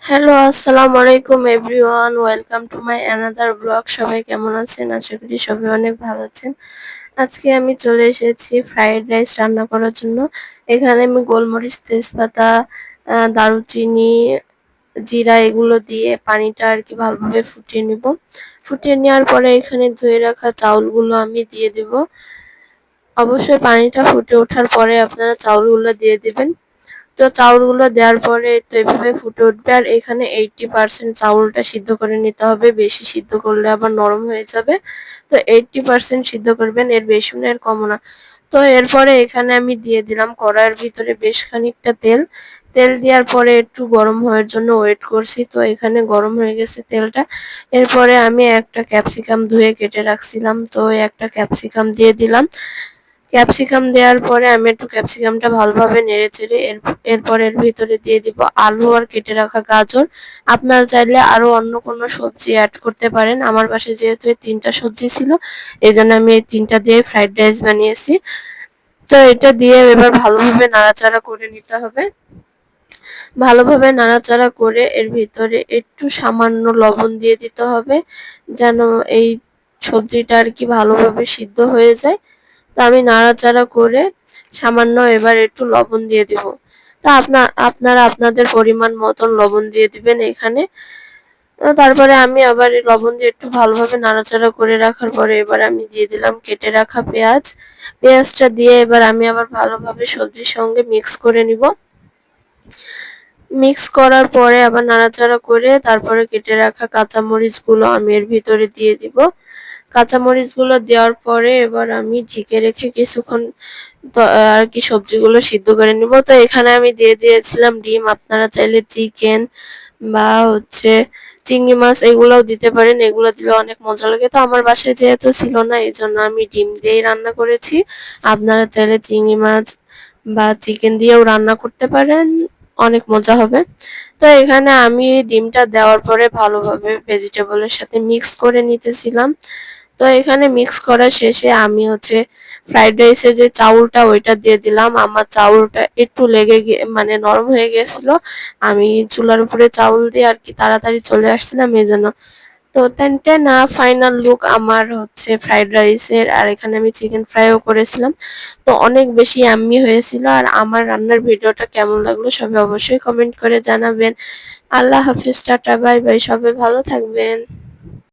Hello, আসসালামু আলাইকুম everyone. Welcome to my another blog. সবাই কেমন আছেন? আশা করি সবাই অনেক ভালো আছেন। আজকে আমি চলে এসেছি ফ্রাইড রাইস রান্না করার জন্য। এখানে আমি গোলমরিচ, তেজপাতা, দারুচিনি, জিরা এগুলো দিয়ে পানিটা আরকি ভালোভাবে ফুটিয়ে নিব। ফুটিয়ে নেওয়ার পরে এখানে ধুয়ে রাখা চাউলগুলো আমি দিয়ে দিব। অবশ্যই পানিটা ফুটে ওঠার পরে আপনারা চাউলগুলো দিয়ে দিবেন। তো চাউলগুলো দেওয়ার পরে তো এভাবে ফুটে উঠবে, আর এখানে 80% চাউলটা সিদ্ধ করে নিতে হবে। বেশি সিদ্ধ করলে আবার নরম হয়ে যাবে। তো 80% সিদ্ধ করবেন, এর বেশি না এর কমও না। তো এরপরে এখানে আমি দিয়ে দিলাম কড়াইয়ের ভিতরে বেশ খানিকটা তেল। তেল দেওয়ার পরে একটু গরম হওয়ার জন্য ওয়েট করছি। তো এখানে গরম হয়ে গেছে তেলটা। এরপরে আমি একটা ক্যাপসিকাম ধুয়ে কেটে রাখছিলাম, তো একটা ক্যাপসিকাম দিয়ে দিলাম। ক্যাপসিকাম দেওয়ার পরে আমি একটু ক্যাপসিকামটা ভালোভাবে নেড়েচেড়ে এরপর এর ভিতরে দিয়ে দিব আলু আর কেটে রাখা গাজর। আপনারা চাইলে আরো অন্য কোনো সবজি অ্যাড করতে পারেন। আমার বাসায় যেহেতু এই ৩টা সবজি ছিল, এজন্য আমি এই ৩টা দিয়ে ফ্রাইড রাইস বানিয়েছি। তো এটা দিয়ে এবার ভালোভাবে নাড়াচাড়া করে নিতে হবে। ভালোভাবে নাড়াচাড়া করে এর ভিতরে একটু সামান্য লবণ দিয়ে দিতে হবে, যেন এই সবজিটা আরকি ভালোভাবে সিদ্ধ হয়ে যায়। তো আমি নাড়াচাড়া করে সামান্য এবার একটু লবণ দিয়ে দিব। তো আপনারা আপনাদের পরিমাণ মতন লবণ দিয়ে দিবেন এখানে। তারপরে আমি আবার এই লবণ দিয়ে একটু ভালোভাবে নাড়াচাড়া করে রাখার পরে এবার আমি দিয়ে দিলাম কেটে রাখা পেঁয়াজ। পেঁয়াজটা দিয়ে এবার আমি আবার ভালোভাবে সবজির সঙ্গে মিক্স করে নিব। মিক্স করার পরে আবার নাড়াচাড়া করে তারপরে কেটে রাখা কাঁচামরিচগুলো আমি এর ভিতরে দিয়ে দিব। কাঁচামরিচগুলো দেওয়ার পরে এবার আমি ঢেকে রেখে কিছুক্ষণ আরকি সবজিগুলো সিদ্ধ করে নিব। তো এখানে আমি দিয়ে দিয়েছিলাম ডিম। আপনারা চাইলে চিকেন বা চিংড়ি মাছ এগুলোও দিতে পারেন। এগুলো দিলে অনেক মজা লাগে। তো আমার বাসায় যেহেতু ছিল না, এজন্য আমি ডিম দিয়েই রান্না করেছি। আপনারা চাইলে চিংড়ি মাছ বা চিকেন দিয়েও রান্না করতে পারেন, অনেক মজা হবে। তো এখানে আমি ডিমটা দেওয়ার পরে ভালোভাবে ভেজিটেবলের সাথে মিক্স করে নিতেছিলাম। তো এখানে মিক্স করা শেষে আমি ফ্রাইড রাইসের যে চাউলটা ওইটা দিয়ে দিলাম। আমার চাউলটা একটু লেগে গিয়ে মানে নরম হয়ে গেছিল। আমি চুলার উপরে চাউল দিয়ে আরকি তাড়াতাড়ি চলে আসছিলাম এজন্য। তো না ফাইনাল লুক আমার ফ্রাইড রাইসের। আর এখানে আমি চিকেন ফ্রাইও করেছিলাম। তো অনেক বেশি ইয়াম্মি হয়েছিল। আর আমার রান্নার ভিডিওটা কেমন লাগলো সবাই অবশ্যই কমেন্ট করে জানাবেন। আল্লাহ হাফেজ, টাটা, বাই বাই, সবাই ভালো থাকবেন।